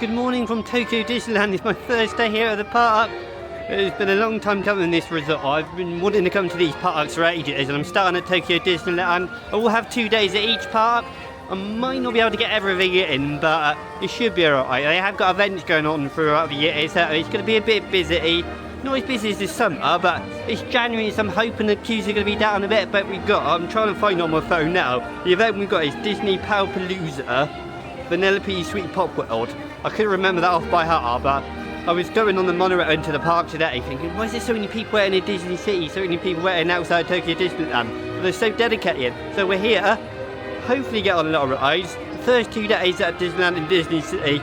Good morning from Tokyo Disneyland. It's my first day here at the park. It's been a long time coming this resort. I've been wanting to come to these parks for ages, and I'm starting at Tokyo Disneyland. I will have 2 days at each park. I might not be able to get everything in, but it should be alright. They have got events going on throughout the year, so it's going to be a bit busy. Not as busy as this summer, but it's January, so I'm hoping the queues are going to be down a bit. But I'm trying to find on my phone now. The event we've got is Disney Palooza Vanellope Sweet Pop World. I couldn't remember that off by heart, but I was going on the monorail into the park today thinking, why is there so many people waiting in Disney City, so many people waiting outside Tokyo Disneyland? But they're so dedicated. So we're here, hopefully get on a lot of rides. The first 2 days at Disneyland and Disney City,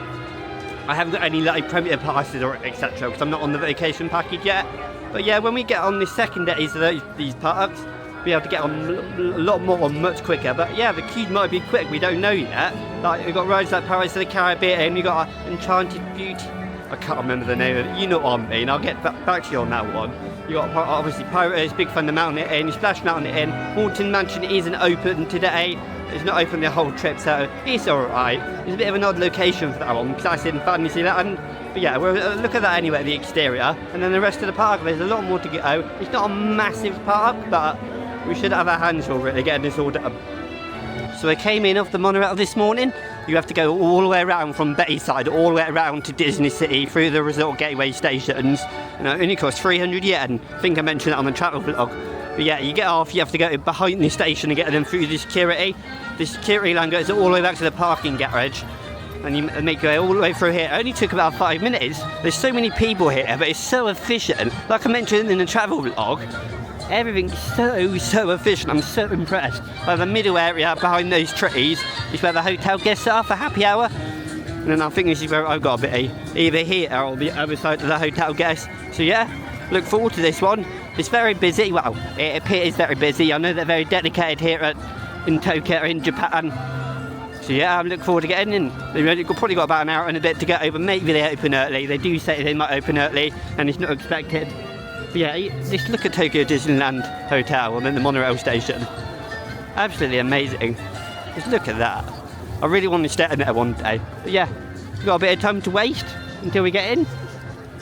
I haven't got any like premier passes or etc. because I'm not on the vacation package yet. But yeah, when we get on the second days of these parks, we'll be able to get on a lot more, much quicker. But yeah, the queues might be quick, we don't know yet. Like, we've got rides like Pirates of the Caribbean, we've got Enchanted Beauty. I can't remember the name of it, you know what I mean, I'll get back to you on that one. You got obviously Pirates, Big Thunder Mountain Inn, Splash Mountain Inn. Haunted Mansion isn't open today. It's not open the whole trip, so it's alright. It's a bit of an odd location for that one, because that's in Fantasyland. But yeah, we'll look at that anyway, the exterior. And then the rest of the park, there's a lot more to go. It's not a massive park, but we should have our hands full really getting this all done. So I came in off the monorail this morning. You have to go all the way around from Bayside, all the way around to Disney City, through the resort gateway stations. And it only costs 300 yen. I think I mentioned that on the travel vlog. But yeah, you get off, you have to go behind the station and get them through the security. The security line goes all the way back to the parking garage. And you make your way all the way through here. It only took about 5 minutes. There's so many people here, but it's so efficient. Like I mentioned in the travel vlog, everything's so efficient. I'm so impressed. By the middle area behind those trees is where the hotel guests are for happy hour. And then I think this is where I've got to be, either here or the other side of the hotel guests. So yeah, look forward to this one. It's very busy. Well, it appears very busy. I know they're very dedicated here in Tokyo, in Japan. So yeah, I'm looking forward to getting in. They've probably got about an hour and a bit to get over. Maybe they open early. They do say they might open early, and it's not expected. But yeah, just look at Tokyo Disneyland Hotel and then the monorail station. Absolutely amazing. Just look at that. I really want to stay in there one day. But yeah, we've got a bit of time to waste until we get in.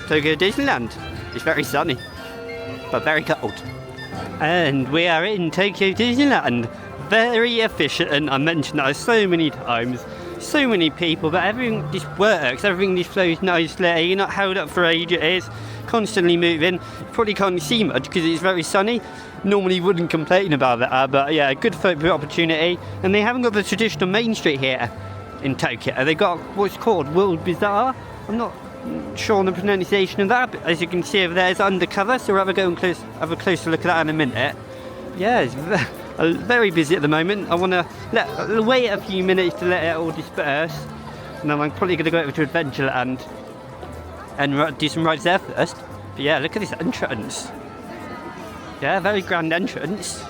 Tokyo Disneyland. It's very sunny, but very cold. And we are in Tokyo Disneyland. Very efficient, and I mentioned that so many times. So many people, but everything just works. Everything just flows nicely. You're not held up for ages. Constantly moving. You probably can't see much because it's very sunny. Normally wouldn't complain about that, but yeah, good photo opportunity. And they haven't got the traditional main street here in Tokyo. They've got what's called World Bazaar. I'm not sure on the pronunciation of that, but as you can see over there, it's undercover, so we'll have a closer look at that in a minute. Yeah, it's very busy at the moment. I want to wait a few minutes to let it all disperse, and then I'm probably going to go over to Adventureland and do some rides there first. But yeah, look at this entrance. Yeah, very grand entrance.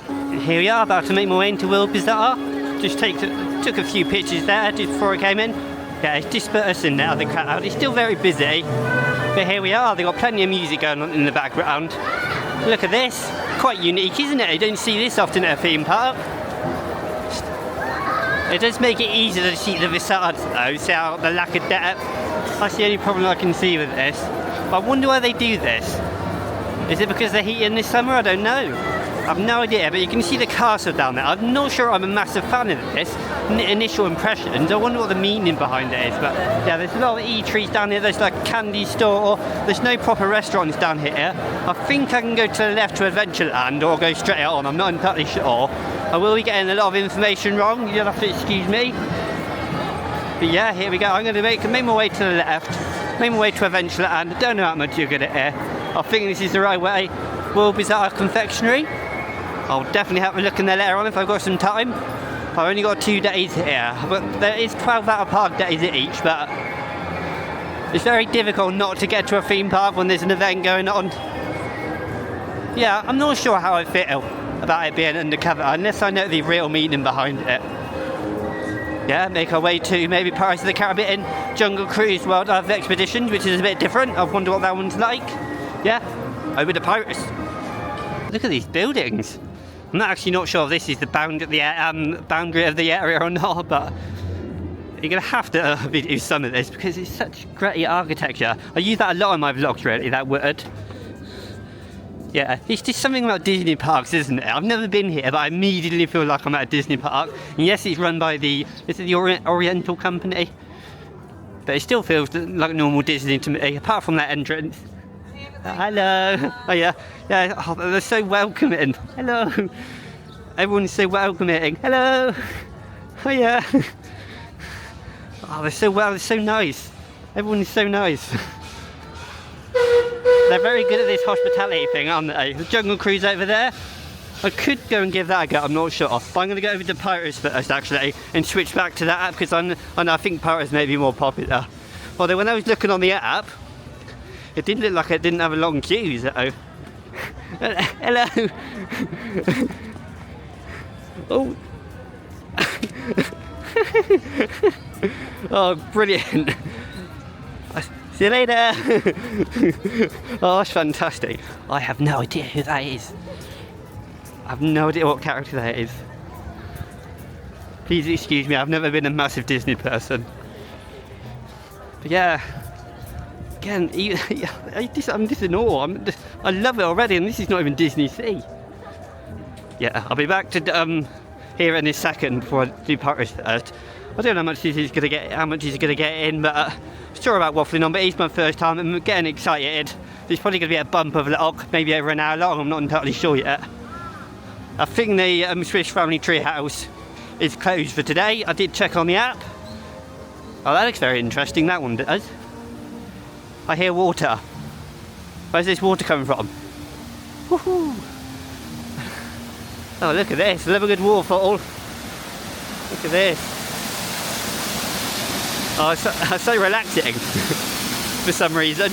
And here we are, about to make my way into World Bazaar. Just took a few pictures there just before I came in. Yeah, it's dispersing now, the crowd. It's still very busy, but here we are. They've got plenty of music going on in the background. Look at this. Quite unique, isn't it? You don't see this often at a theme park. It does make it easier to see the facades though, see how the lack of depth. That's the only problem I can see with this. But I wonder why they do this. Is it because they're heating this summer? I don't know. I have no idea, but you can see the castle down there. I'm not sure I'm a massive fan of this. Initial impressions, I wonder what the meaning behind it is. But yeah, there's a lot of eateries down here. There's like a candy store. There's no proper restaurants down here. I think I can go to the left to Adventureland or go straight on. I'm not entirely sure. I will be getting a lot of information wrong. You'll have to excuse me. But yeah, here we go. I'm going to make my way to the left. Make my way to Adventureland. I don't know how much you're good at here. I think this is the right way. World Bazaar Confectionery. I'll definitely have a look in there later on if I've got some time. I've only got 2 days here, but there is 12 out of park days at each, but it's very difficult not to get to a theme park when there's an event going on. Yeah, I'm not sure how I feel about it being undercover unless I know the real meaning behind it. Yeah, make our way to maybe Pirates of the Caribbean, Jungle Cruise Wildlife Expeditions, which is a bit different. I wonder what that one's like. Yeah, over to Pirates. Look at these buildings. I'm actually not sure if this is the boundary of the area or not, but you're going to have to do some of this because it's such great architecture. I use that a lot in my vlogs, really, that wood. Yeah, it's just something about Disney parks, isn't it? I've never been here, but I immediately feel like I'm at a Disney park. And yes, it's run by the Oriental company, but it still feels like normal Disney to me, apart from that entrance. Hello. Oh yeah, yeah. Oh, they're so welcoming. Hello. Everyone's so welcoming. Hello. Oh yeah. Oh, they're so nice. Everyone is so nice. They're very good at this hospitality thing, aren't they? The Jungle Cruise over there. I could go and give that a go, I'm not sure. But I'm going to go over to Pirates first, actually, and switch back to that app because I think Pirates may be more popular. Although when I was looking on the app, it didn't look like it didn't have a long queue, so... Hello! Oh! Oh, brilliant! See you later! Oh, that's fantastic. I have no idea who that is. I have no idea what character that is. Please excuse me, I've never been a massive Disney person. But yeah, again, I'm just in awe. I love it already, and this is not even Disney Sea. Yeah, I'll be back to here in a second before I do Pirates first. I don't know how much he's gonna get in, but sure about waffling on. But it's my first time, and I'm getting excited. There's probably gonna be a bump of vlog, maybe over an hour long. I'm not entirely sure yet. I think the Swiss Family Treehouse is closed for today. I did check on the app. Oh, that looks very interesting. That one does. I hear water. Where's this water coming from? Woohoo! Oh, look at this. Another good waterfall. Look at this. Oh, it's so relaxing for some reason.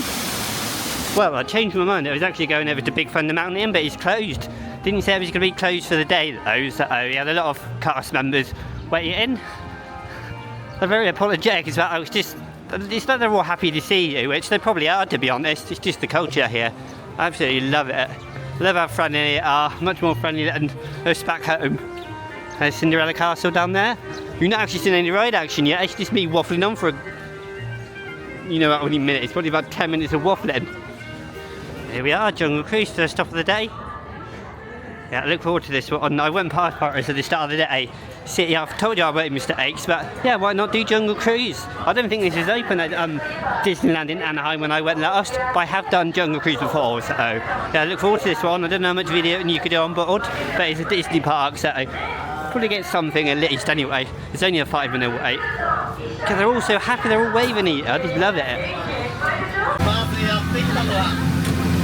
Well, I changed my mind. I was actually going over to Big Thunder Mountain, but it's closed. Didn't say it was going to be closed for the day though, so we had a lot of cast members waiting. They're very apologetic as well. It's not they're all happy to see you, which they probably are, to be honest. It's just the culture here. I absolutely love it. I love how friendly they are, much more friendly than us back home. There's Cinderella Castle down there. You've not actually seen any ride action yet. It's just me waffling on for about many minutes. Probably about 10 minutes of waffling. Here we are, Jungle Cruise, first stop of the day. Yeah, I look forward to this one. I went past Pirates at the start of the day. City, I've told you I made mistakes, but yeah, why not do Jungle Cruise? I don't think this is open at Disneyland in Anaheim when I went last, but I have done Jungle Cruise before, so yeah, I look forward to this one. I don't know how much video you could do on board, but it's a Disney park, so probably get something at least anyway. It's only a 5-minute wait. Because they're all so happy, they're all waving at you. I just love it.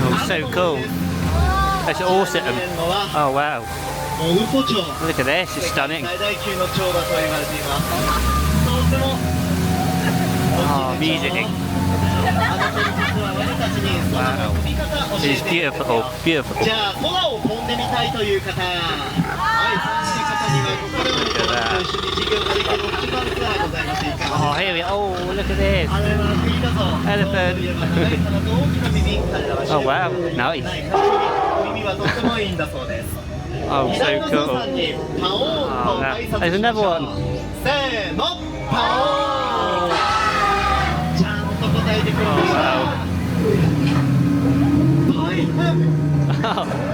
Oh, so cool. That's awesome. Oh wow. Look at this, it's stunning. Oh, music. Wow. It's beautiful, beautiful. Look at that. Oh, here we go. Oh, look at this. Elephant. Oh, wow. Nice. Oh, so cool. Oh, no. There's another one. Oh, wow.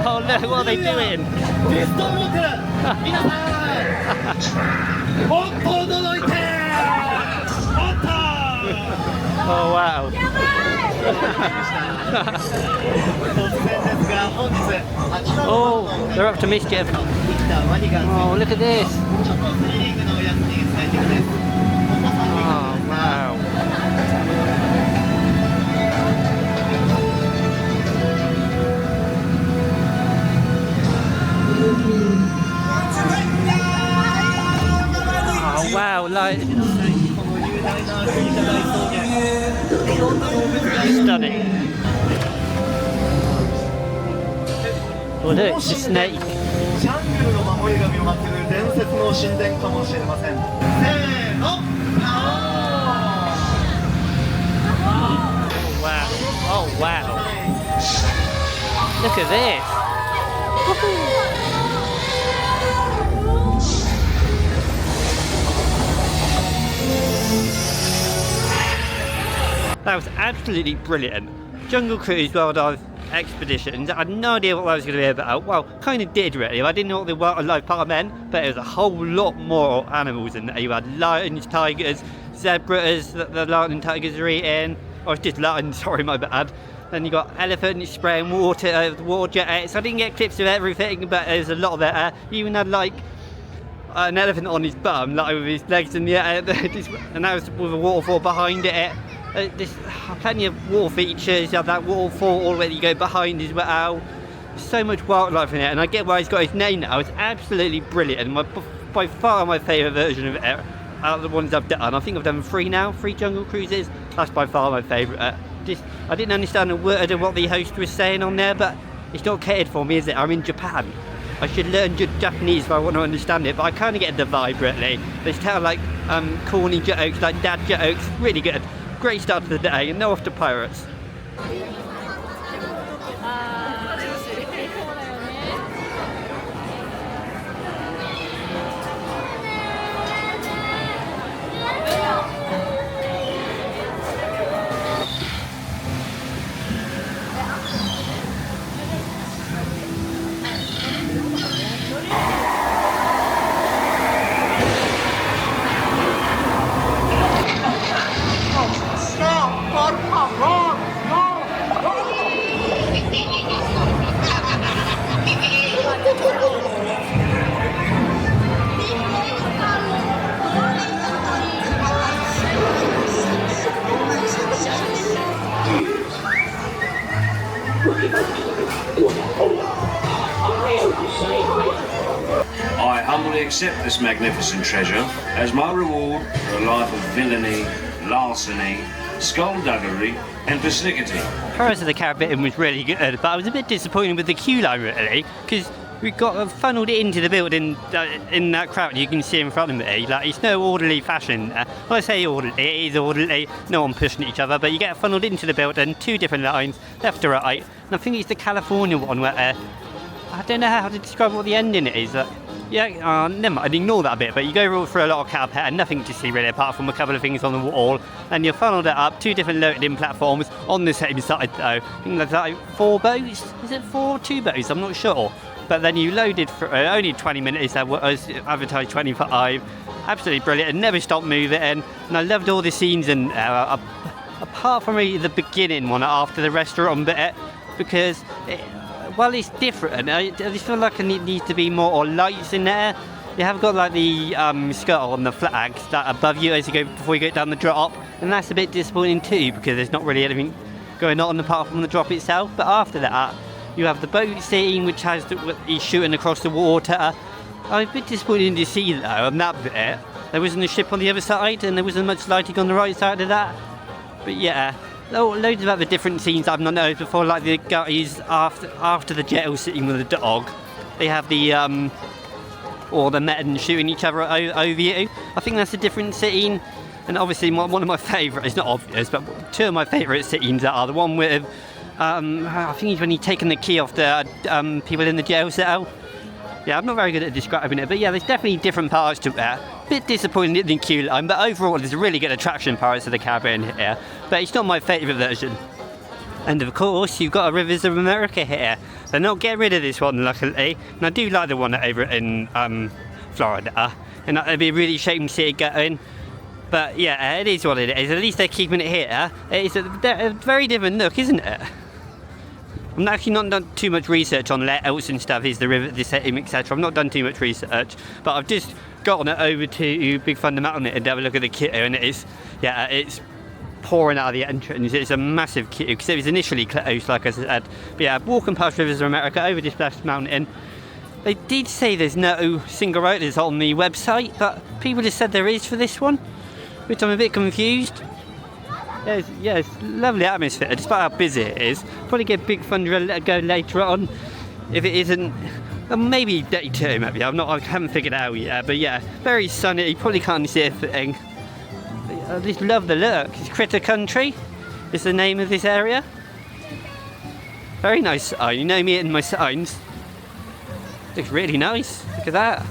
Oh, look, what are they doing? Oh, wow. Oh, they're up to mischief. Oh, look at this. Oh, wow. Oh, wow, like... Stunning. Oh look, it's a snake. Oh wow. Oh wow. Look at this. That was absolutely brilliant. Jungle Cruise Wildlife Expeditions, I had no idea what that was going to be about. Well, kind of did really. I didn't know what the wildlife part meant, but there was a whole lot more animals in there. You had lions, tigers, zebras that the lion and tigers are eating. Oh, it's just lions, sorry, my bad. Then you got elephants spraying water over the water jets. I didn't get clips of everything, but there's a lot of it. You even had like an elephant on his bum, like with his legs in the air, and that was with a waterfall behind it. There's plenty of water features. You have that waterfall all the way that you go behind as well. So much wildlife in it, and I get why he's got his name now. It's absolutely brilliant. By far my favourite version of it out of the ones I've done. I think I've done 3 now, 3 Jungle Cruises. That's by far my favourite. I didn't understand a word of what the host was saying on there, but it's not catered for me, is it? I'm in Japan. I should learn Japanese if I want to understand it, but I kind of get the vibe really. They tell like corny jokes, like dad jokes. Really good. Great start to the day, and no off to pirates. I humbly accept this magnificent treasure as my reward for a life of villainy, larceny, skullduggery and persnickety. Pirates of the Caribbean was really good, but I was a bit disappointed with the queue line really, because we got funneled into the building in that crowd you can see in front of me. Like, it's no orderly fashion. When I say orderly, it is orderly, no one pushing each other, but you get funneled into the building, 2 different lines, left to right, and I think it's the California one where I don't know how to describe what the ending is. Never mind, ignore that bit, but you go through a lot of carpet and nothing to see really apart from a couple of things on the wall, and you're funneled it up 2 different loading platforms on the same side though. I think there's like 4 boats, is it 4 or 2 boats, I'm not sure. But then you loaded for only 20 minutes, that was advertised 25. Absolutely brilliant, and never stopped moving, and I loved all the scenes in apart from really the beginning one after the restaurant bit, because while it's different, I just feel like it needs to be more lights in there. You have got like the skull and the flags that above you as you go before you go down the drop, and that's a bit disappointing too because there's not really anything going on apart from the drop itself. But after that, you have the boat scene which has he's shooting across the water. I'm a bit disappointed to see though on that bit there wasn't a ship on the other side and there wasn't much lighting on the right side of that. But yeah. Loads of other different scenes I've not noticed before, like the guys after the jail sitting with the dog. They have the or the men shooting each other over you. I think that's a different scene. And obviously one of my favourite, it's not obvious, but 2 of my favourite scenes are the one with I think it's when he's taking the key off the people in the jail cell. Yeah, I'm not very good at describing it, but yeah, there's definitely different parts to it. Bit disappointed in the queue line, but overall there's a really good attraction, Pirates of the Caribbean here. But it's not my favourite version. And of course, you've got a Rivers of America here. They're not getting rid of this one, luckily. And I do like the one over in Florida. And it'd be a really shame to see it going. But yeah, it is what it is. At least they're keeping it here. It's a very different look, isn't it? I'm actually not done too much research on layouts and stuff, is the river, the setting, etc. I've not done too much research, but I've just gotten it over to Big Thunder Mountain and have a look at the queue, and it's pouring out of the entrance. It's a massive queue because it was initially closed, like I said. But yeah, walking past Rivers of America over this Splash Mountain. They did say there's no single riders on the website, but people just said there is for this one, which I'm a bit confused. Yes, lovely atmosphere, despite how busy it is. Probably get Big Thunder go later on, if it isn't. Maybe day 2, maybe. I haven't figured it out yet. But yeah, very sunny. You probably can't see anything. I just love the look. It's Critter Country is the name of this area. Very nice sign. You know me and my signs. Looks really nice. Look at that.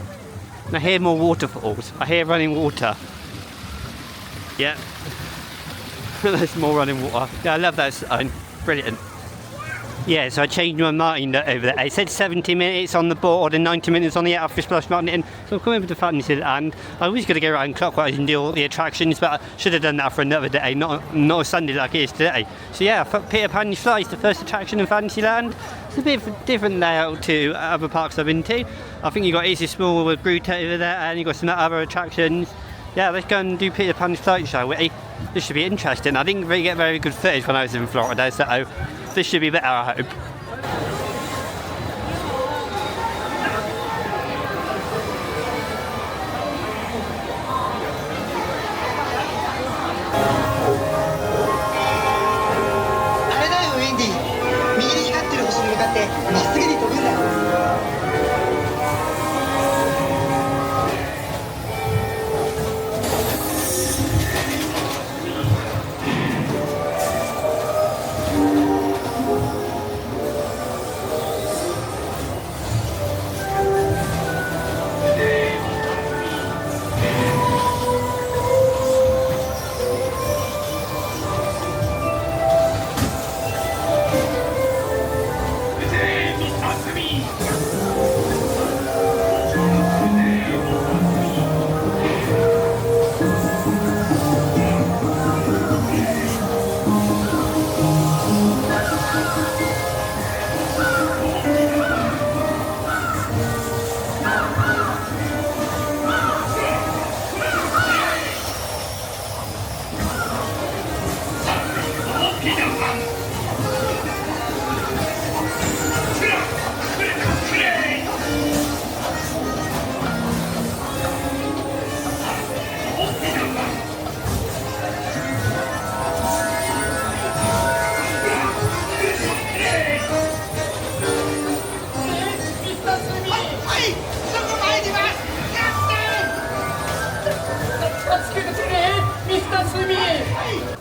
And I hear more waterfalls. I hear running water. Yeah. There's more running water. Yeah, I love that sign. Brilliant. Yeah, so I changed my mind over there. It said 70 minutes on the board and 90 minutes on the app for Splash Mountain. So I'm coming over to Fantasyland. I was going to go around clockwise and do all the attractions, but I should have done that for another day, not a Sunday like it is today. So yeah, Peter Pan's Flight is the first attraction in Fantasyland. It's a bit of a different layout to other parks I've been to. I think you've got Easy Small with Groot over there, and you've got some other attractions. Yeah, let's go and do Peter Pan's Flight, shall we? This should be interesting. I didn't really get very good footage when I was in Florida, so this should be better, I hope.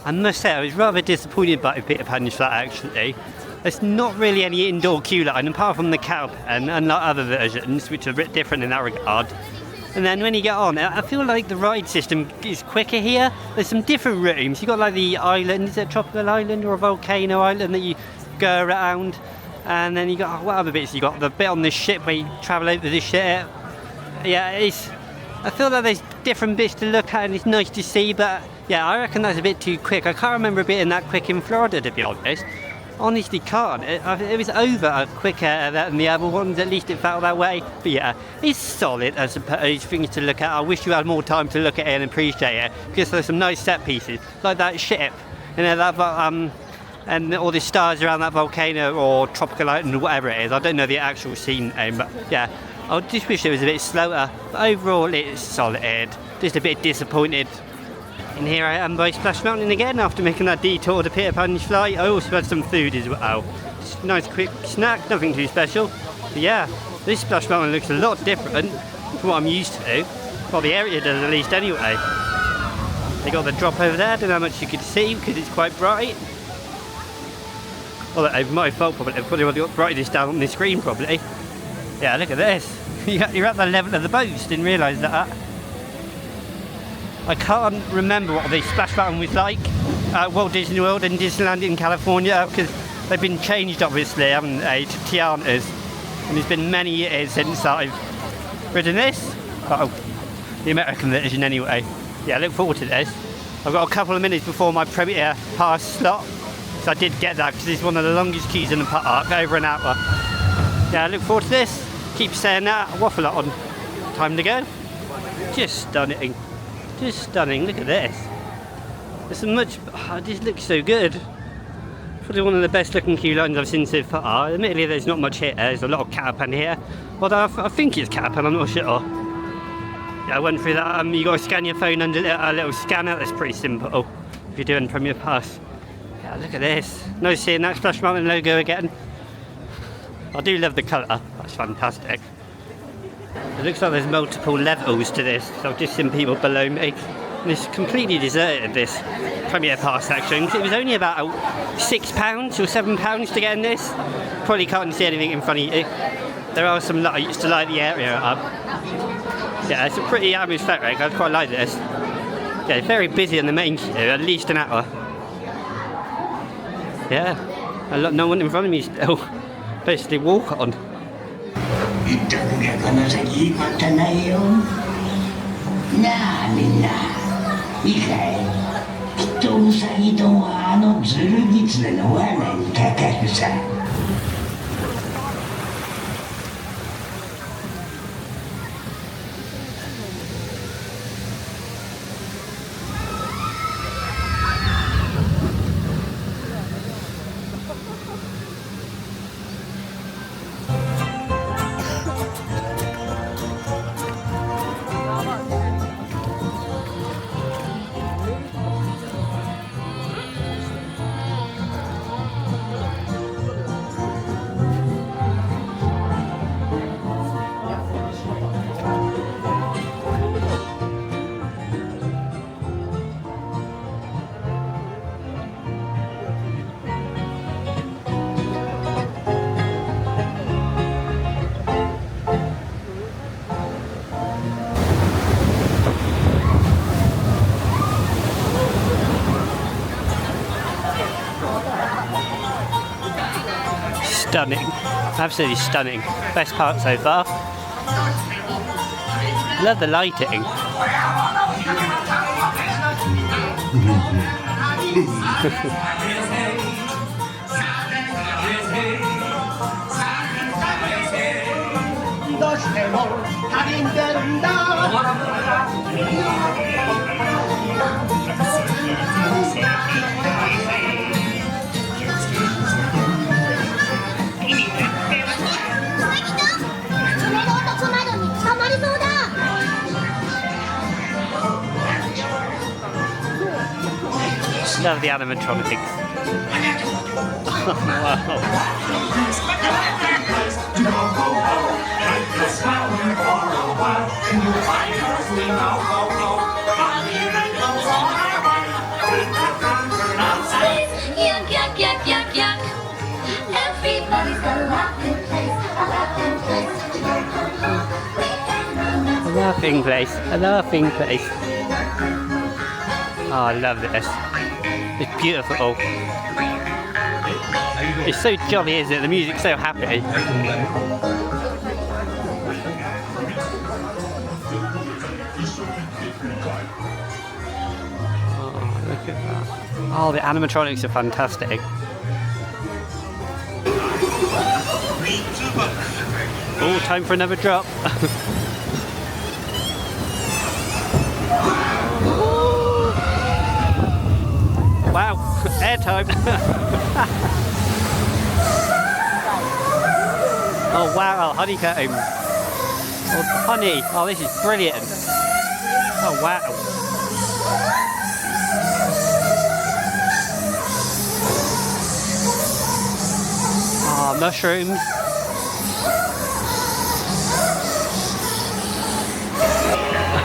I must say, I was rather disappointed by Peter Pan's Flight actually. There's not really any indoor queue line apart from the cow pen, unlike other versions, which are a bit different in that regard. And then when you get on, I feel like the ride system is quicker here. There's some different rooms. You've got like the island, is it a tropical island or a volcano island that you go around? And then you got, what other bits? You got the bit on the ship where you travel over the ship. Yeah, I feel like there's different bits to look at and it's nice to see, but yeah, I reckon that's a bit too quick. I can't remember it being that quick in Florida, to be honest. Honestly can't. It was over quicker than the other ones, at least it felt that way. But yeah, it's solid, I suppose, things to look at. I wish you had more time to look at it and appreciate it, because there's some nice set pieces, like that ship, you know, that and all the stars around that volcano or tropical island or whatever it is. I don't know the actual scene name, but yeah, I just wish it was a bit slower. But overall, it's solid. Just a bit disappointed. And here I am by Splash Mountain again after making that detour to Peter Pan's Flight. I also had some food as well. Just a nice quick snack, nothing too special. But yeah, this Splash Mountain looks a lot different from what I'm used to. Well, the area does at least anyway. They got the drop over there, I don't know how much you could see because it's quite bright. Well, it's my fault probably. I've probably got brightness down on the screen probably. Yeah, look at this. You're at the level of the boats, didn't realise that. I can't remember what the Splash Mountain was like at Walt Disney World and Disneyland in California, because they've been changed obviously, haven't they, to Tiana's. And it's been many years since I've ridden this. Oh, the American version anyway. Yeah, I look forward to this. I've got a couple of minutes before my premiere pass slot, so I did get that because it's one of the longest queues in the park, over an hour. Yeah, I look forward to this. Keep saying that, I waffle on. Time to go. Just stunning. Just stunning, look at this. There's so much, this looks so good. Probably one of the best looking queue lines I've seen so far. Admittedly there's not much here, there's a lot of Catapan here. Although I think it's Catapan, I'm not sure. Yeah, I went through that, you got to scan your phone under a little scanner, that's pretty simple if you're doing Premier Pass. Yeah, look at this. Nice seeing that Splash Mountain logo again. I do love the colour, that's fantastic. It looks like there's multiple levels to this, so I've just seen people below me. And it's completely deserted, this Premier Pass section, because it was only about £6 or £7 to get in this. Probably can't see anything in front of you. There are some lights to light the area up. Yeah, it's a pretty atmospheric, I quite like this. Yeah, it's very busy on the main queue, at least an hour. Yeah, no one in front of me still. Basically walk on. 行った時はこの先良かったないよ。なあみんな、いいかい。きっとウサギどんはあのズルギツネの罠にかかるさ。Stunning, absolutely stunning. Best part so far. Love the lighting. Love the animatronics. Yuck, yuck, yuck, yuck, yuck. Everybody's got a laughing place, a laughing place. A laughing place, a laughing place. Oh, I love this. It's beautiful. It's so jolly, isn't it? The music's so happy. Oh, look at that. Oh, the animatronics are fantastic. Oh, time for another drop. Wow, airtime. Oh wow, honeycomb. Oh, honey. Oh, this is brilliant. Oh wow. Oh, mushrooms.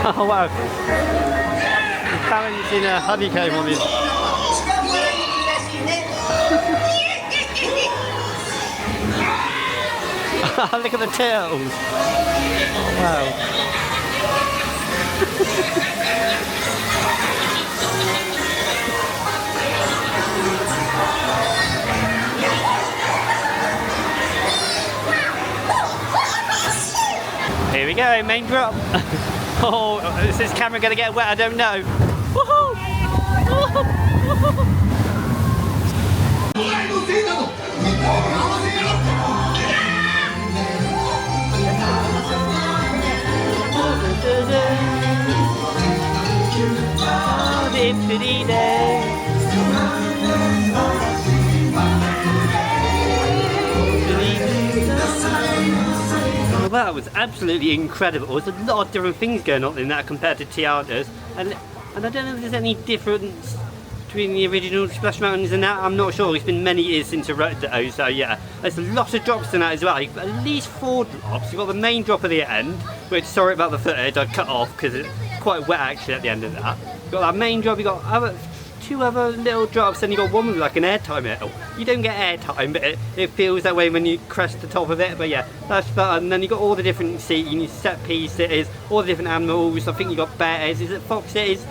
Oh wow. He's balancing a honeycomb on his... Look at the tails. Oh, wow. Here we go, main drop. Oh, is this camera going to get wet? I don't know. Woohoo! Dippity day. Well, that was absolutely incredible. There's a lot of different things going on in that compared to Tiana's, and I don't know if there's any difference between the original Splash Mountains and that. I'm not sure. It's been many years since I wrote those, so yeah. There's a lot of drops in that as well. You've got at least 4 drops. You've got the main drop at the end, which, sorry about the footage, I cut off because it's quite wet actually at the end of that. You've got that main drop, you've got 2 other little drops, and you've got one with like an airtime hill. You don't get airtime, but it feels that way when you crest the top of it. But yeah, that's fun. And then you've got all the different set pieces, all the different animals. I think you've got bears, is it foxes?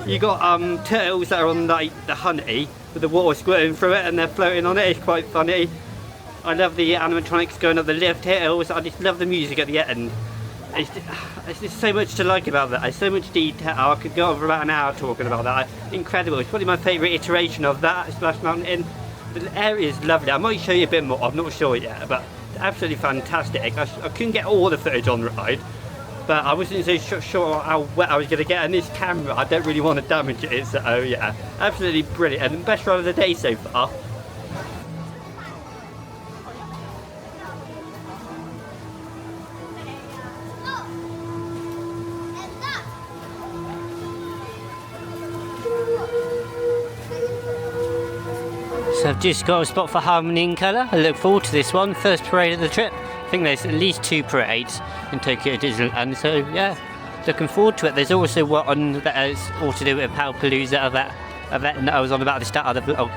You got turtles that are on like the honey with the water squirting through it and they're floating on it. It's quite funny. I love the animatronics going up the lift hills. I just love the music at the end. It's just so much to like about that. There's so much detail. I could go on for about an hour talking about that. Incredible. It's probably my favourite iteration of that Splash Mountain. The area is lovely. I might show you a bit more. I'm not sure yet, but absolutely fantastic. I couldn't get all the footage on the ride, but I wasn't so sure how wet I was going to get, and this camera, I don't really want to damage it, so yeah, absolutely brilliant, and best ride of the day so far. So I've just got a spot for Harmony in Colour. I look forward to this one, first parade of the trip. I think there's at least 2 parades in Tokyo Disneyland, so yeah, looking forward to it. There's also one that is all to do with Palooza, that event that I was on about at the start of the vlog.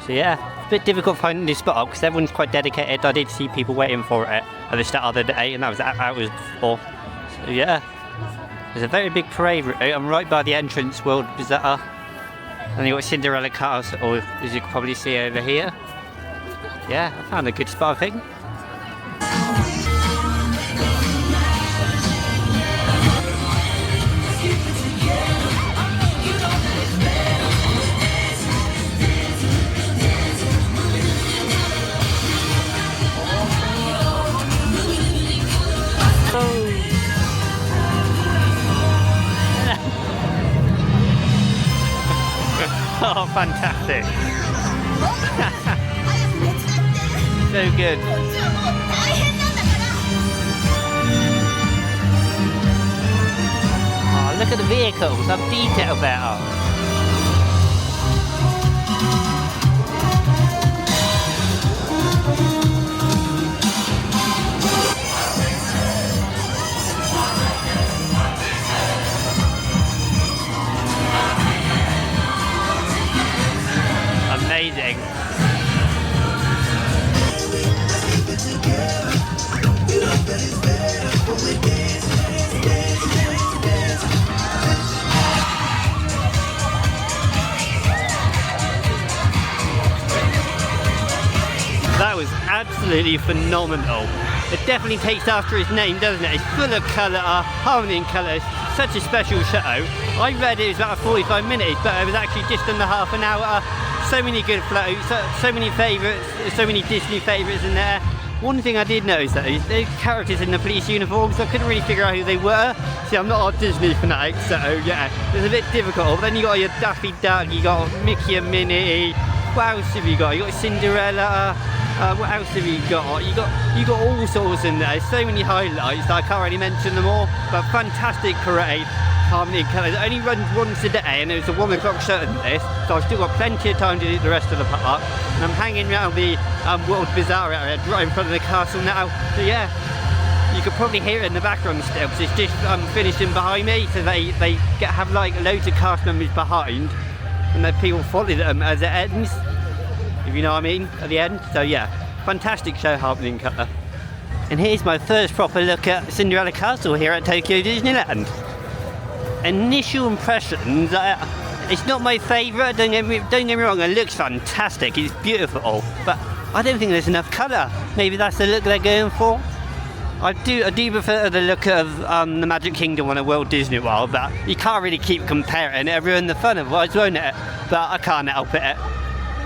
So yeah, a bit difficult finding this spot because everyone's quite dedicated. I did see people waiting for it at the start of the day, and that was hours before. So yeah, there's a very big parade route. I'm right by the entrance, World Bazaar. And you've got Cinderella Castle, as you can probably see over here. Yeah, I found a good spot, I think. Oh, fantastic. So good. Oh, look at the vehicles, how detailed they are. Amazing. That was absolutely phenomenal. It definitely takes after its name, doesn't it? It's full of colour, harmony and colours. Such a special show. I read it was about 45 minutes, but it was actually just under half an hour. So many good floats, so many favourites, so many Disney favourites in there. One thing I did notice though is the characters in the police uniforms. I couldn't really figure out who they were. See, I'm not a Disney fanatic, so yeah, it was a bit difficult. But then you got your Daffy Duck, you got Mickey and Minnie. What else have you got? You got Cinderella. What else have you got? You got all sorts in there. So many highlights that I can't really mention them all. But fantastic parade. Harmony and Colours. It only runs once a day, and it was a 1 o'clock show in this, so I've still got plenty of time to do the rest of the park. And I'm hanging around the World Bazaar area right in front of the castle now. So yeah, you could probably hear it in the background still because it's just finishing behind me. So they have like loads of cast members behind, and then people follow them as it ends. If you know what I mean, at the end. So yeah, fantastic show, Harmony and Colour. And here's my first proper look at Cinderella Castle here at Tokyo Disneyland. Initial impressions, it's not my favourite, don't get me wrong, it looks fantastic, it's beautiful, but I don't think there's enough colour. Maybe that's the look they're going for. I do prefer the look of the Magic Kingdom on a Walt Disney World, but you can't really keep comparing, it'll ruin the fun otherwise, won't it? But I can't help it.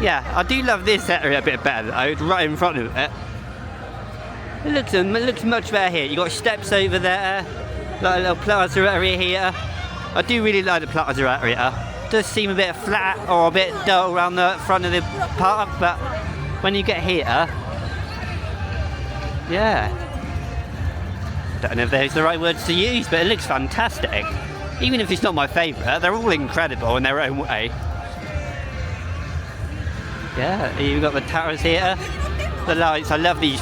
Yeah, I do love this area a bit better though, right in front of it. It looks much better here. You got steps over there, like a little plaza area here. I do really like the plaza area. It does seem a bit flat or a bit dull around the front of the park, but when you get here, yeah. Don't know if those are the right words to use, but it looks fantastic. Even if it's not my favourite, they're all incredible in their own way. Yeah, you've got the towers here, the lights, I love these,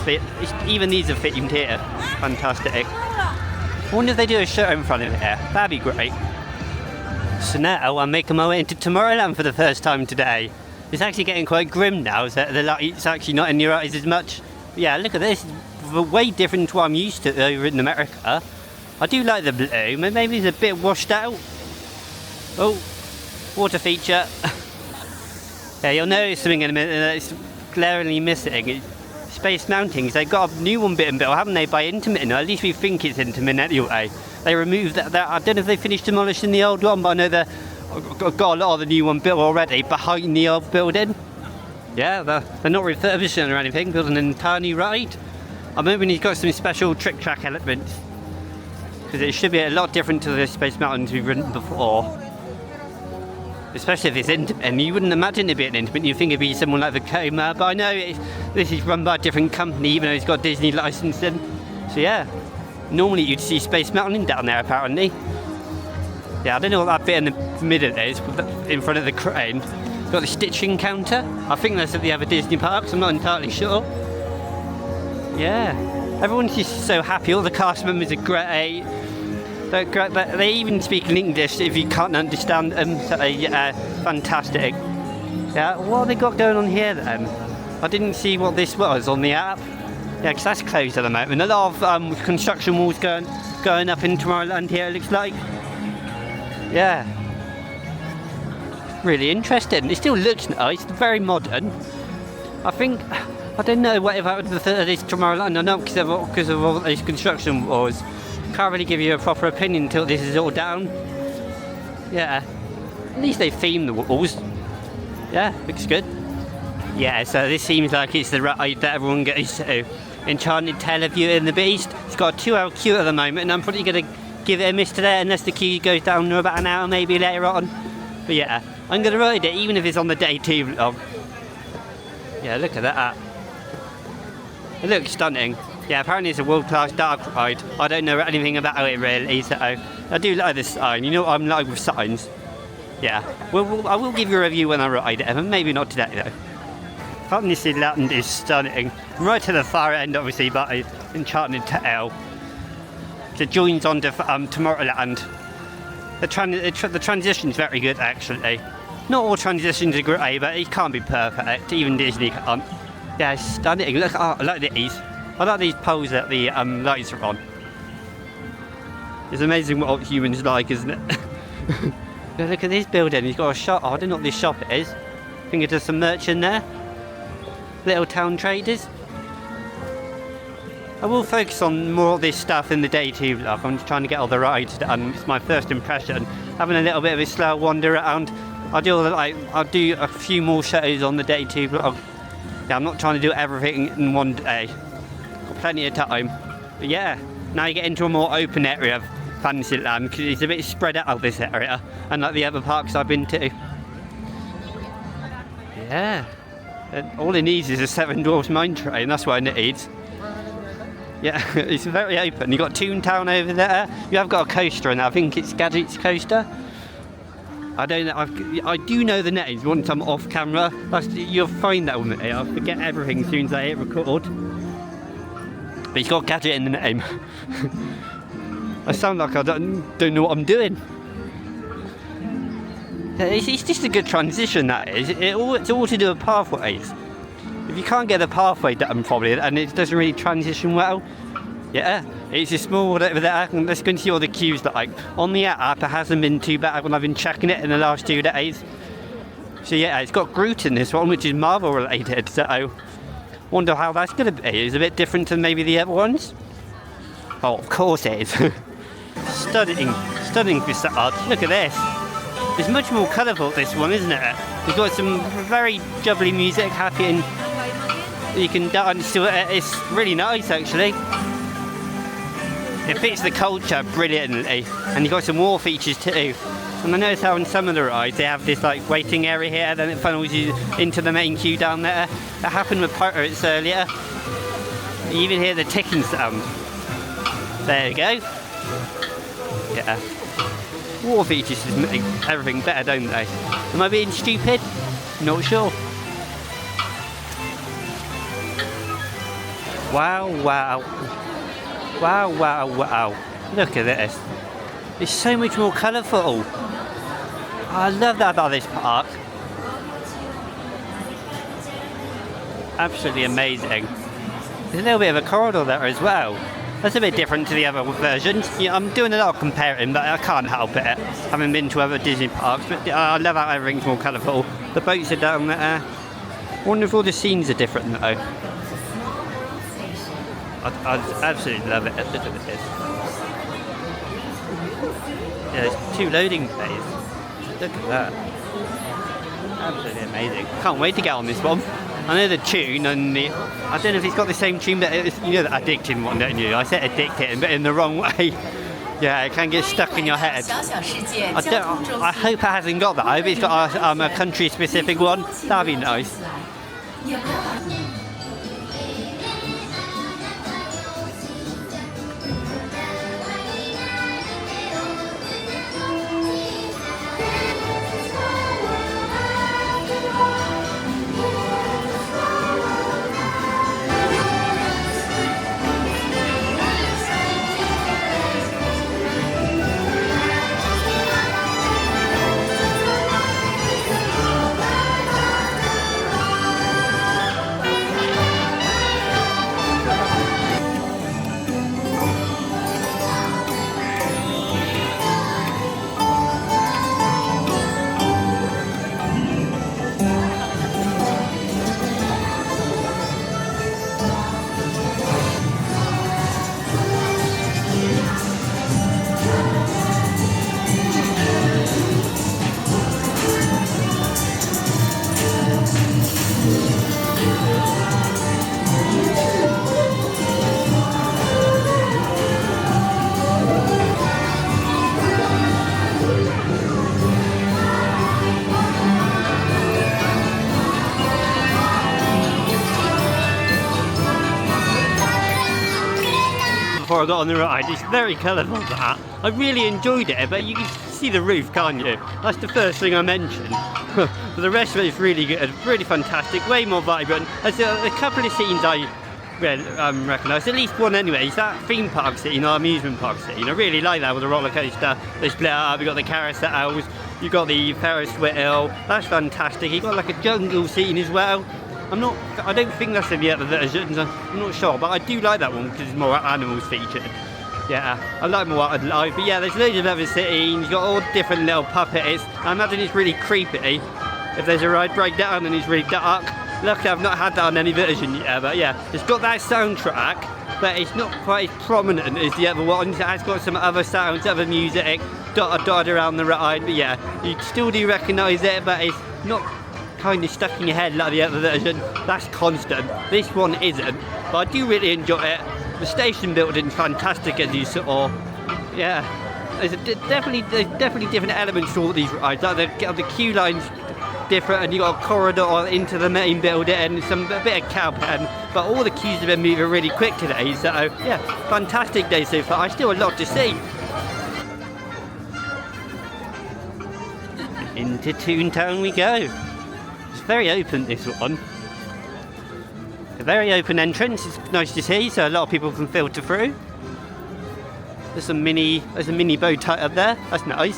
even these are themed here, fantastic. I wonder if they do a show in front of it here, that'd be great. So now I'm making my way into Tomorrowland for the first time today. It's actually getting quite grim now, so the light's actually not in your eyes as much. But yeah, look at this, way different to what I'm used to over in America. I do like the blue, maybe it's a bit washed out. Oh, Water feature. Yeah, you'll notice something in a minute that's glaringly missing. It's Space Mountains. They've got a new one bit and built, haven't they, by intermittent? Or at least we think it's intermittent anyway. They removed that. I don't know if they finished demolishing the old one, but I know they've got a lot of the new one built already behind the old building. Yeah, they're not refurbishing or anything, building an entire new ride. I'm hoping he's got some special trick track elements, because it should be a lot different to the Space Mountains we've ridden before. Especially if it's intimate, and you wouldn't imagine it being intimate, you'd think it'd be someone like the Coma, but I know this is run by a different company, even though it's got Disney licensing. So yeah, normally you'd see Space Mountain down there apparently. Yeah, I don't know what that bit in the middle is, in front of the crane. Got the stitching counter. I think that's at the other Disney parks, I'm not entirely sure. Yeah, everyone's just so happy, all the cast members are great. They even speak in English if you can't understand them, so yeah, fantastic. Yeah, what have they got going on here then? I didn't see what this was on the app. Yeah, because that's closed at the moment. A lot of construction walls going up in Tomorrowland here, it looks like. Yeah. Really interesting. It still looks nice, very modern. I don't know whatever happened to the third of this Tomorrowland. I know because of all these construction walls. Can't really give you a proper opinion until this is all down. Yeah, at least they themed the walls. Yeah, looks good. Yeah, so this seems like it's the ride that everyone goes to. Enchanted Tale of Beauty and the Beast. It's got a 2-hour queue at the moment, and I'm probably going to give it a miss today unless the queue goes down to about an hour maybe later on. But yeah, I'm going to ride it even if it's on the day 2 vlog. Yeah, look at that. It looks stunning. Yeah, apparently it's a world-class dark ride. I don't know anything about it really, so I do like the sign. You know what I'm like with signs. Yeah, I will give you a review when I ride it, maybe not today though. Disneyland is stunning. Right to the far end, obviously, but Enchanted Tale. It joins on to Tomorrowland. The transition's very good, actually. Not all transitions are great, but it can't be perfect. Even Disney can't. Yeah, it's stunning. Look, I like these. I like these poles that the lights are on. It's amazing what humans like, isn't it? Look at this building. He's got a shop. Oh, I don't know what this shop is. I think there's some merch in there. Little town traders. I will focus on more of this stuff in the day 2 vlog. I'm just trying to get all the rides done. It's my first impression. Having a little bit of a slow wander around. I'll do a few more shows on the day 2 vlog. Yeah, I'm not trying to do everything in one day. Plenty of time. But yeah, now you get into a more open area of Fantasyland because it's a bit spread out, this area, unlike the other parks I've been to. Yeah, and all it needs is a 7 Dwarfs mine train, that's what it needs. Yeah, it's very open. You've got Toontown over there. You have got a coaster and I think it's Gadget's coaster. I don't know, I do know the names once I'm off camera. You'll find that with me. I'll forget everything as soon as I hit record. But he's got Gadget in the name. I sound like I don't know what I'm doing. It's just a good transition, that is. It's all to do with pathways. If you can't get the pathway done properly and it doesn't really transition well, yeah, it's a small one over there. Let's go and see what the queue's like. On the app, it hasn't been too bad when I've been checking it in the last 2 days. So yeah, it's got Groot in this one, which is Marvel related, so wonder how that's going to be. It's a bit different to maybe the other ones. Oh, of course it is. Stunning facade. Look at this. It's much more colourful, this one, isn't it? We've got some very jubbly music, happy, and you can dance to it. It's really nice, actually. It fits the culture brilliantly, and you've got some more features too. And I noticed how in some of the rides they have this like waiting area here, then it funnels you into the main queue down there. That happened with Pirates earlier. You even hear the ticking sound. There you go. Yeah. Water features just make everything better, don't they? Am I being stupid? Not sure. Wow, wow. Wow, wow, wow. Look at this. It's so much more colourful. I love that about this park. Absolutely amazing. There's a little bit of a corridor there as well. That's a bit different to the other versions. Yeah, I'm doing a lot of comparing, but I can't help it. Having been to other Disney parks, but I love how everything's more colourful. The boats are down there. I wonder if all the scenes are different though. I absolutely love it. Look at this. Yeah, there's 2 loading bays. Look at that. Absolutely amazing. Can't wait to get on this one. I know the tune and I don't know if it's got the same tune, but you know the addicting one, don't you? I said addicting, but in the wrong way. Yeah, it can get stuck in your head. I hope it hasn't got that. I hope it's got a country-specific one. That'd be nice. Before I got on the ride, it's very colourful that. I really enjoyed it, but you can see the roof, can't you? That's the first thing I mentioned. But the rest of it is really good, really fantastic, way more vibrant. There's a couple of scenes I recognise, at least one anyway. It's that theme park scene, or amusement park scene. I really like that with the roller coaster. They split up, you've got the carousels, you've got the Ferris wheel. That's fantastic. You've got like a jungle scene as well. I don't think that's in the other versions, I'm not sure, but I do like that one because it's more animals featured. Yeah, I like more wildlife, but yeah, there's loads of other scenes, you've got all different little puppets. I imagine it's really creepy if there's a ride breakdown and it's really dark. Luckily I've not had that on any version yet, but yeah, it's got that soundtrack, but it's not quite as prominent as the other ones. It has got some other sounds, other music, dotted around the ride, but yeah, you still do recognise it, but it's not kind of stuck in your head like the other version. That's constant. This one isn't, but I do really enjoy it. The station building's fantastic, as you saw. Yeah, there's definitely different elements to all these rides. Like the queue line's different, and you got a corridor into the main building and a bit of cowpen. But all the queues have been moving really quick today, so yeah, fantastic day so far. I still a lot to see. Into Toontown we go. Very open, this one. A very open entrance. It's nice to see, so a lot of people can filter through. There's a mini bow tie up there. That's nice.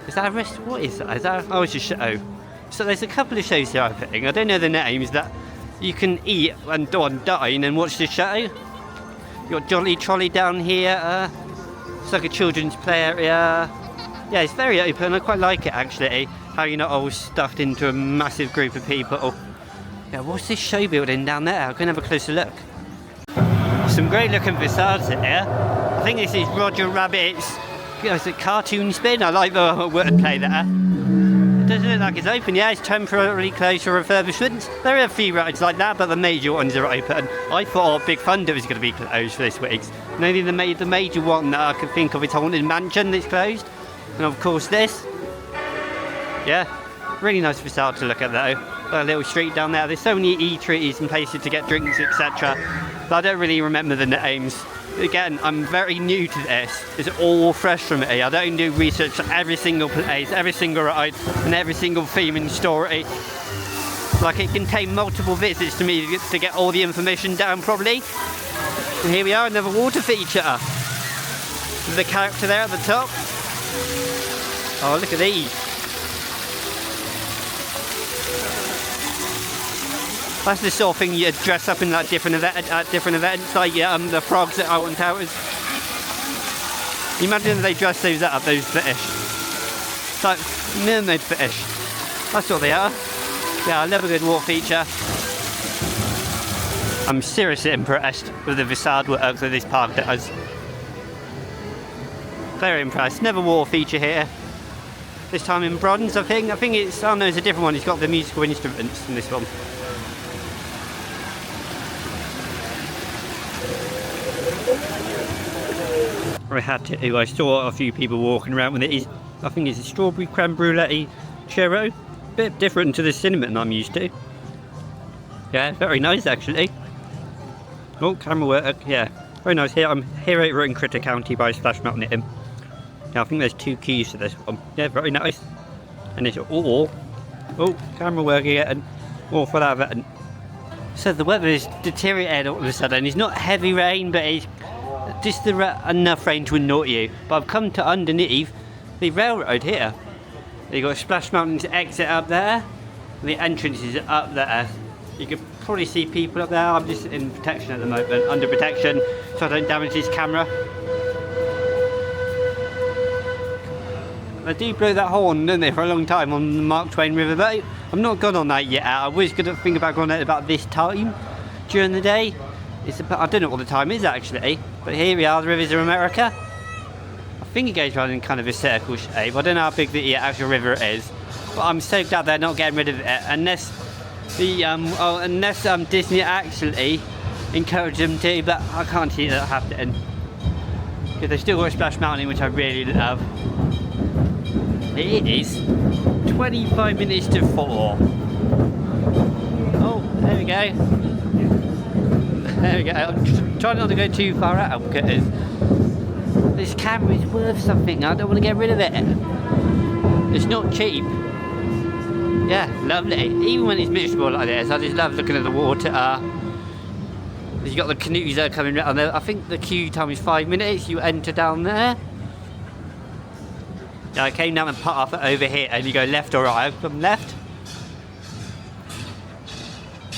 Is that a rest? What is that? Is that? Oh, it's a show. So there's a couple of shows here, I think. I don't know the names. That you can eat and dine and watch the show. You got Jolly Trolley down here. It's like a children's play area. Yeah, it's very open. I quite like it actually. How you're not all stuffed into a massive group of people. Yeah, what's this show building down there? I'm going to have a closer look. Some great looking facades here. I think this is Roger Rabbit's cartoon spin. I like the wordplay there. It doesn't look like it's open. Yeah, it's temporarily closed for refurbishment. There are a few rides like that, but the major ones are open. I thought Big Thunder was going to be closed for this week. Maybe the major one that I could think of is Haunted Mansion that's closed. And of course this. Yeah, really nice facade to look at though. That little street down there. There's so many eateries and places to get drinks, etc. But I don't really remember the names. Again, I'm very new to this. It's all fresh for me. I don't do research for every single place, every single ride, and every single theme and story. Like it can take multiple visits to me to get all the information down properly. And here we are, another water feature. With the character there at the top. Oh, look at these. That's the sort of thing you dress up in like different events, like the frogs at Alton Towers. You imagine if they dress those up, those fish. It's like mermaid fish. That's what they are. Yeah, I love a good water feature. I'm seriously impressed with the facade work that this park does. Very impressed. Never water feature here. This time in bronze, I think. I think it's, oh no, it's a different one. It's got the musical instruments in this one. I had to. I saw a few people walking around with it. I think it's a strawberry creme brulee churro. Bit different to the cinnamon I'm used to. Yeah, very nice actually. Oh, camera work. Yeah, very nice. Here I'm here over in Critter County by Splash Mountain Inn. Now I think there's 2 keys to this one. Yeah, very nice. And it's all. Oh, camera work again. All for that event. So the weather is deteriorated all of a sudden. It's not heavy rain, but it's just enough rain to annoy you. But I've come to underneath the railroad here. You've got Splash Mountain's exit up there. The entrance is up there. You can probably see people up there. I'm just in protection at the moment, under protection, so I don't damage this camera. I do blow that horn, don't they, for a long time on the Mark Twain riverboat. I'm not gone on that yet. I was going to think about going on it about this time during the day. It's about, I don't know what the time is actually, but here we are, the Rivers of America. I think it goes around in kind of a circle shape. I don't know how big the actual river is, but I'm so glad they're not getting rid of it unless Disney actually encourage them to, but I can't see that happening. Because they've still got Splash Mountain, which I really love. It is 25 minutes to 4. Oh, there we go. There we go. I'm trying not to go too far out because this camera is worth something. I don't want to get rid of it. It's not cheap. Yeah, lovely. Even when it's miserable like this, I just love looking at the water. You've got the canoes that are coming around there. I think the queue time is 5 minutes. You enter down there. Yeah, I came down the path over here and you go left or right. I've come left.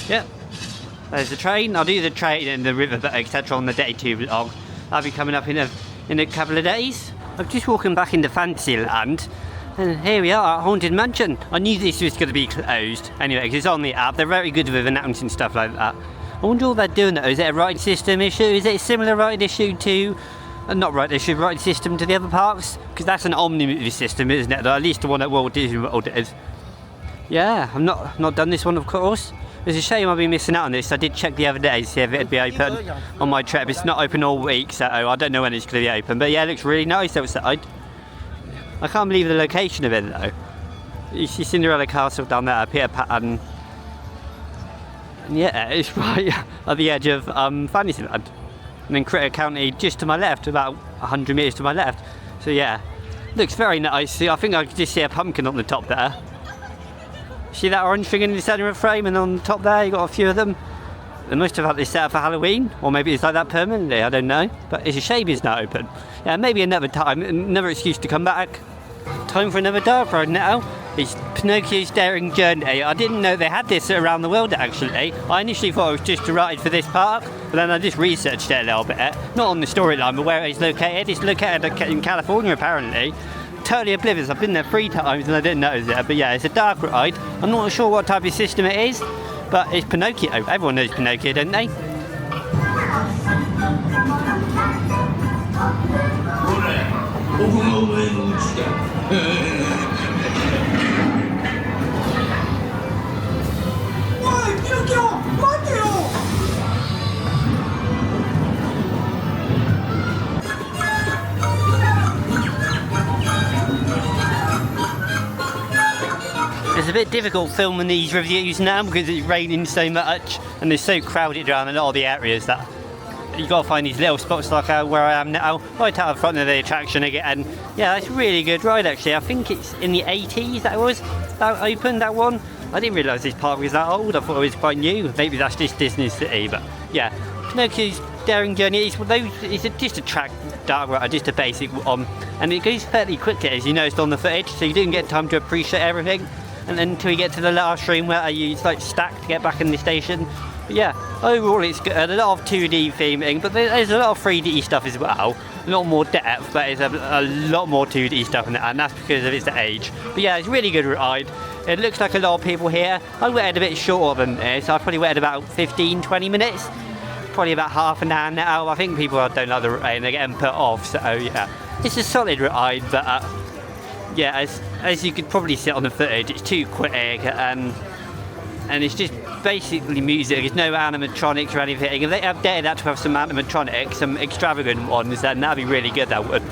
Yep. There's the train. I'll do the train and the river, etc. on the day 2 vlog. I'll be coming up in a couple of days. I'm just walking back into Fantasyland. And here we are at Haunted Mansion. I knew this was going to be closed. Anyway, because it's on the app. They're very good with announcing stuff like that. I wonder what they're doing though. Is it a ride system issue? Is it a similar ride issue to... not ride issue, ride system to the other parks? Because that's an omnibus system, isn't it? Or at least the one at Walt Disney World is. Yeah, I've not done this one, of course. It's a shame I've been missing out on this. I did check the other day to see if it'd be open on my trip. It's not open all week, so I don't know when it's going to be open. But yeah, it looks really nice outside. I can't believe the location of it though. You see Cinderella Castle down there, Peter Pan. And yeah, it's right at the edge of Fantasyland. And then Critter County just to my left, about 100 metres to my left. So yeah, looks very nice. See, I think I could just see a pumpkin on the top there. See that orange thing in the centre of the frame, and on the top there you got a few of them. They must have had this set up for Halloween, or maybe it's like that permanently, I don't know. But it's a shame it's not open. Yeah, maybe another time, another excuse to come back. Time for another dark ride now. It's Pinocchio's Daring Journey. I didn't know they had this around the world actually. I initially thought it was just a ride for this park, but then I just researched it a little bit. Not on the storyline, but where it's located. It's located in California apparently. Totally oblivious. I've been there 3 times and I didn't notice it. But yeah, it's a dark ride. I'm not sure what type of system it is, but it's Pinocchio. Everyone knows Pinocchio, don't they? It's a bit difficult filming these reviews now because it's raining so much and they're so crowded around a lot of the areas that you got to find these little spots like where I am now, right out the front of the attraction again. And yeah, it's a really good ride actually. I think it's in the 80s that opened, that one. I didn't realise this park was that old. I thought it was quite new. Maybe that's just Disney City, but yeah. Pinocchio's Daring Journey is just a track dark ride, just a basic one, and it goes fairly quickly as you noticed on the footage, so you didn't get time to appreciate everything. and then until you get to the last room where you like stack to get back in the station. But yeah, overall it's good. A lot of 2D theming, but there's a lot of 3D stuff as well. A lot more depth, but it's a lot more 2D stuff in it, and that's because of its age. But yeah, it's a really good ride. It looks like a lot of people here. I waited a bit shorter than this. I probably waited about 15-20 minutes. Probably about half an hour now. I think people don't like the ride and they're getting put off, so yeah. It's a solid ride, but yeah, as you could probably see on the footage, it's too quick, and it's just basically music. There's no animatronics or anything. If they updated that to have some animatronics, some extravagant ones, then that'd be really good, that would.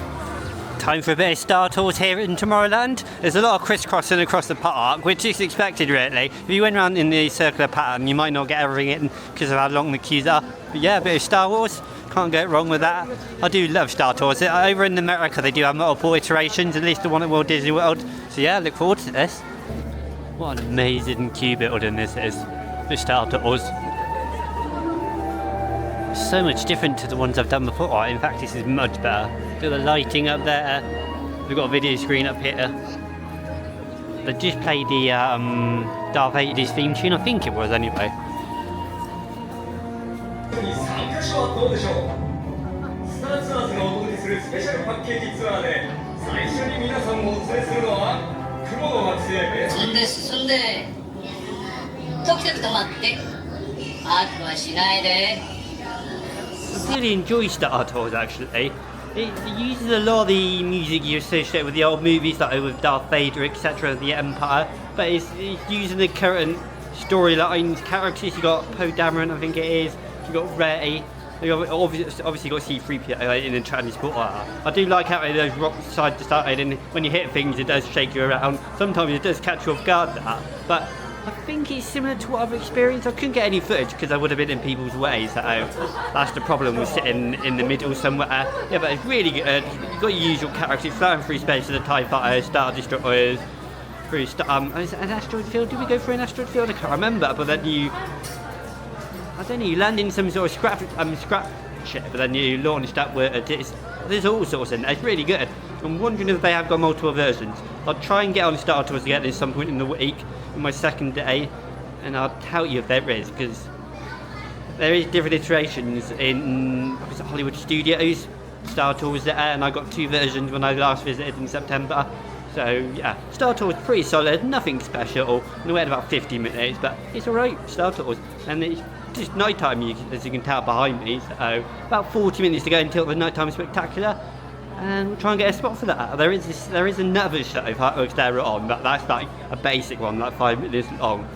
Time for a bit of Star Tours here in Tomorrowland. There's a lot of crisscrossing across the park, which is expected really. If you went around in the circular pattern, you might not get everything in because of how long the queues are. But yeah, a bit of Star Wars, can't go wrong with that. I do love Star Tours. Over in America they do have multiple iterations, at least the one at Walt Disney World. So yeah, look forward to this. What an amazing queue building this is, the Star Tours. So much different to the ones I've done before. Oh, in fact, this is much better. Look at the lighting up there. We've got a video screen up here. They just played the Darth Vader's theme tune, I think it was anyway. 3カ所はどうでしょう。スターツアーズがお届けするスペシャルパッケージツアーで最初に皆さんをお連れするのは雲の惑星ベ進んで進んでトキトキ止まってパークはしないで。 I really enjoy Star Tours actually. It uses a lot of the music you associate with the old movies, like with Darth Vader, etc., the Empire, but it's using the current storylines, characters. You got Poe Dameron, I think it is. You got Rey. You got obviously got C-3PO in the transport. I do like how it does rock side to side, and when you hit things, it does shake you around. Sometimes it does catch you off guard, that, but I think it's similar to what I've experienced. I couldn't get any footage because I would have been in people's way, so that's the problem with sitting in the middle somewhere. Yeah, but it's really good. You've got your usual characters flying through space with the TIE Fighters, Star Destroyers, through is it an asteroid field? Did we go through an asteroid field? I can't remember, but then you land in some sort of scrap ship, but then you launched upward. There's all sorts in there. It's really good. I'm wondering if they have got multiple versions. I'll try and get on Star Tours again at some point in the week, in my second day, and I'll tell you if there is, because there is different iterations in Hollywood Studios, Star Tours there, and I got 2 versions when I last visited in September. So yeah, Star Tours pretty solid, nothing special. We waited about 50 minutes, but it's alright, Star Tours. And it's just nighttime, as you can tell behind me, so about 40 minutes to go until the nighttime spectacular. And we'll try and get a spot for that. There is another show fireworks there on, but that's like a basic one, like 5 minutes long.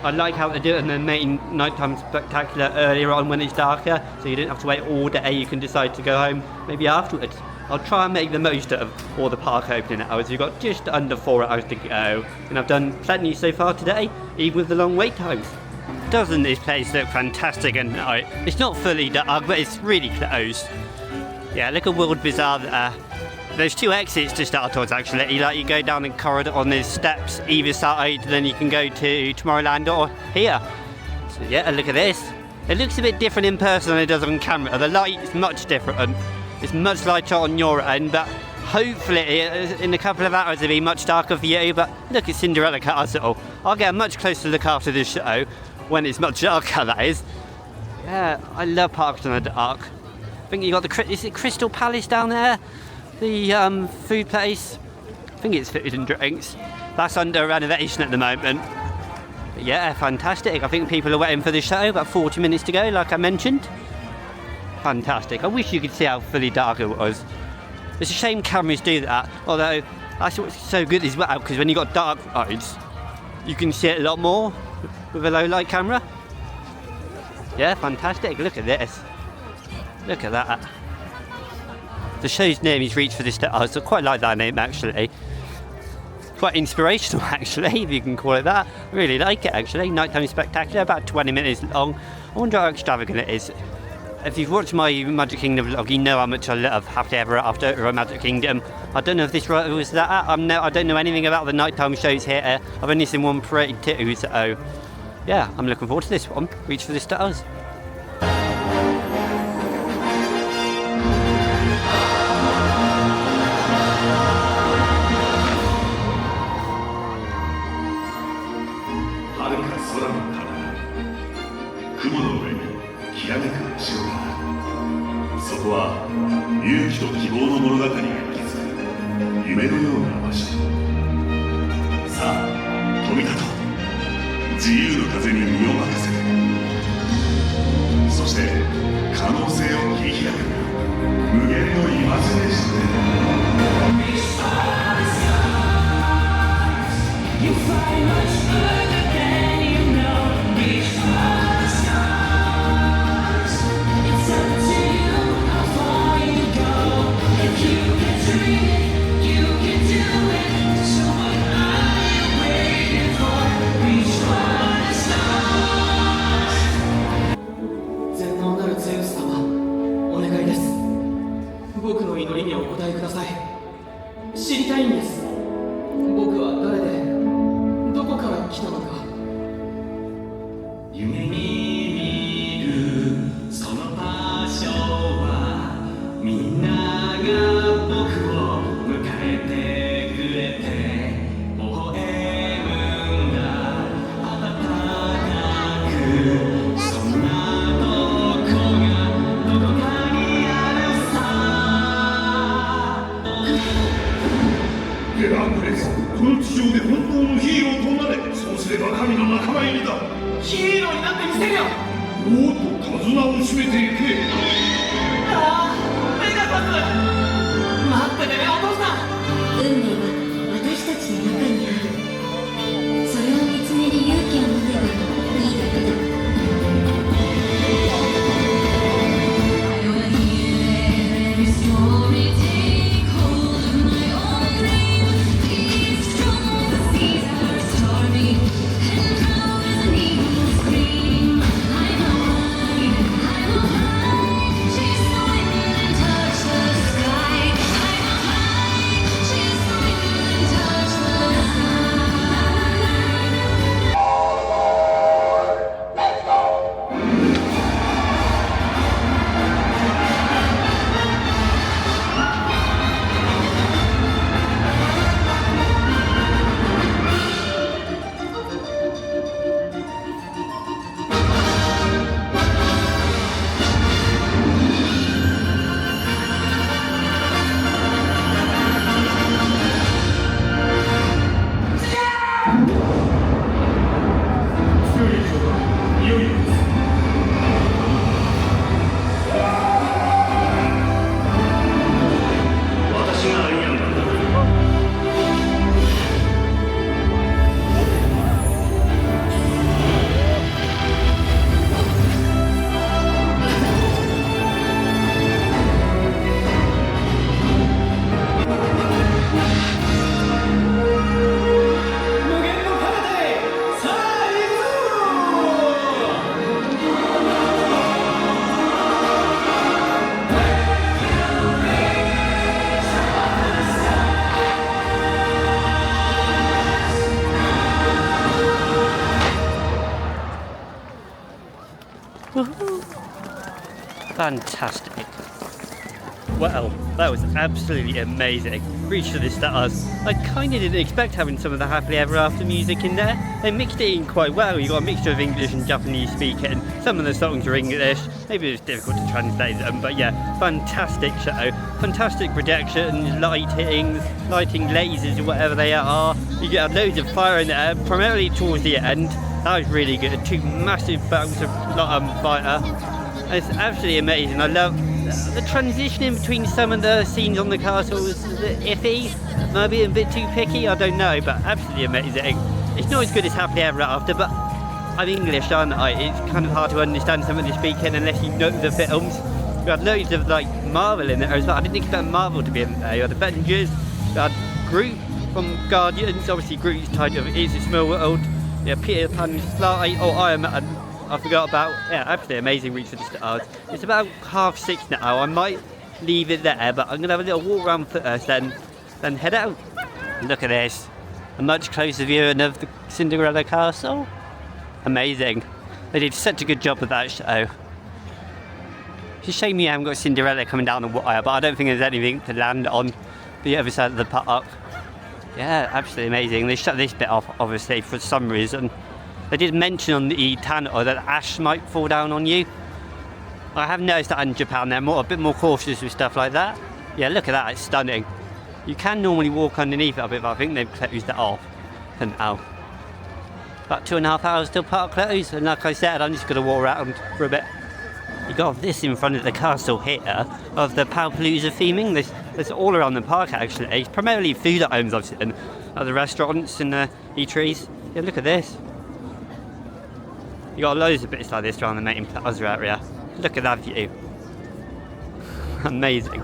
I like how they do it in the main nighttime spectacular earlier on when it's darker, so you don't have to wait all day. You can decide to go home maybe afterwards. I'll try and make the most of all the park opening hours. We've got just under 4 hours to go, and I've done plenty so far today, even with the long wait times. Doesn't this place look fantastic at night? It's not fully dark, but it's really close. Yeah, look at World Bazaar there. There's 2 exits to Star Tours actually. You go down the corridor on the steps either side, then you can go to Tomorrowland or here. So yeah, look at this. It looks a bit different in person than it does on camera. The light is much different. It's much lighter on your end, but hopefully in a couple of hours it'll be much darker for you. But look at Cinderella Castle. I'll get a much closer look after this show when it's much darker, that is. Yeah, I love parks in the dark. I think you got is it Crystal Palace down there? The food place. I think it's food and drinks. That's under renovation at the moment. But yeah, fantastic. I think people are waiting for the show. About 40 minutes to go, like I mentioned. Fantastic. I wish you could see how fully dark it was. It's a shame cameras do that. Although that's what's so good as well, because when you got dark rides, you can see it a lot more with a low light camera. Yeah, fantastic. Look at this. Look at that. The show's name is Reach for the Stars. I quite like that name actually. Quite inspirational actually, if you can call it that. I really like it actually. Nighttime spectacular, about 20 minutes long. I wonder how extravagant it is. If you've watched my Magic Kingdom vlog, you know how much I love Happily Ever After Magic Kingdom. I don't know if this was that. I don't know anything about the nighttime shows here. I've only seen one parade too, so yeah, I'm looking forward to this one. Reach for the Stars. 空の彼方、雲の上にきらめく城がある。そこは勇気と希望の物語が息づく夢のような場所。さあ飛び立とう。自由の風に身を任せて、そして可能性を切り開く無限のイマジネーションで。You fly much further than you know. Reach for the stars. It's up to you how far you go. If you can dream it, you can do it. So what are you waiting for? Reach for the stars. 全能なるゼウス様、お願いです。僕の祈りにお答えください。知りたいんです。僕は誰でどこから来たのか。夢に見るその場所は、みんなが僕を迎えてくれて微笑むんだ。暖かく、そんなどこかにあるさ。ヘラクレス、この地上で本当のヒーローとなれ。そうすれば神の仲間入りだ。ヒーローになってみせるよ。おっと手綱を締めていけ。ああ、ペガサス、待っててね、お父さん。運命は私たちの中にある。それを見つめる勇気を持てばいいだけだ。Fantastic. Well, that was absolutely amazing. Reach for the stars. I kind of didn't expect having some of the happily ever after music in there. They mixed it in quite well. You got a mixture of English and Japanese speaking. Some of the songs are English. Maybe it was difficult to translate them, but yeah, fantastic show. Fantastic projections, lighting, lasers or whatever they are. You get loads of fire in there, primarily towards the end. That was really good. Two massive bouts of fire. It's absolutely amazing. I love the transition in between some of the scenes on the castle was a bit iffy, maybe a bit too picky, I don't know, but absolutely amazing. It's not as good as Happily Ever After, but I'm English, aren't I? It's kind of hard to understand some of the speaking unless you know the films. We had loads of Marvel in there as well. I didn't expect Marvel to be in there. You had Avengers, you had Groot from Guardians, obviously Groot's tied to It's a Small World, yeah, Peter Pan, Sly, Iron Man. I forgot about, yeah, absolutely amazing Reach for the Stars. It's about 6:30 now. I might leave it there, but I'm going to have a little walk around first, then head out. Look at this. A much closer view of the Cinderella Castle. Amazing. They did such a good job with that show. It's a shame you haven't got Cinderella coming down the wire, but I don't think there's anything to land on the other side of the park. Yeah, absolutely amazing. They shut this bit off, obviously, for some reason. They did mention on the tannoy that ash might fall down on you. I have noticed that in Japan they're a bit more cautious with stuff like that. Yeah, look at that, it's stunning. You can normally walk underneath it a bit, but I think they've closed it off for now. About 2.5 hours till park closed, and like I said, I'm just going to walk around for a bit. You got this in front of the castle here of the Palooza theming. There's all around the park actually. It's primarily food items I've seen at the restaurants and the eateries. Yeah, look at this. You got loads of bits like this around the main plaza area. Look at that view. Amazing.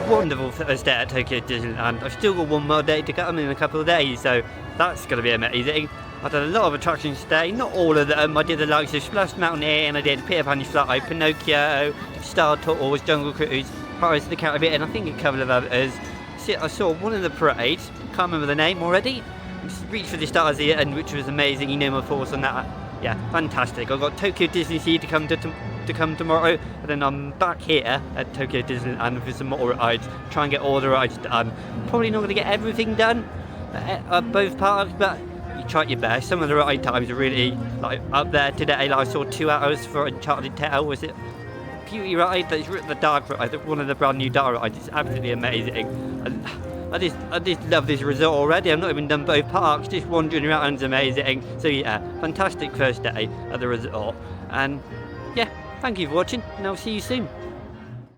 Wonderful Thursday at Tokyo Disneyland. I've still got one more day to come in a couple of days, so that's going to be amazing. I've done a lot of attractions today, not all of them. I did the likes of Splash Mountain and I did Peter Pan's Flight, Pinocchio, Star Tours, Jungle Cruise, Pirates of the Caribbean, and I think a couple of others. I saw one of the parades, can't remember the name already. Just reached for the stars at the end, which was amazing. You know my thoughts on that. Yeah, fantastic. I've got Tokyo Disney Sea to come tomorrow, and then I'm back here at Tokyo Disneyland for some more rides. Try and get all the rides done. Probably not going to get everything done at both parks, but you try your best. Some of the ride times are really like up there today. Like I saw 2 hours for Uncharted Tale. Was it Beauty Ride? That's the dark ride, one of the brand new dark rides. It's absolutely amazing. And I just love this resort already. I've not even done both parks. Just wandering around is amazing. So yeah, fantastic first day at the resort. And yeah, thank you for watching, and I'll see you soon.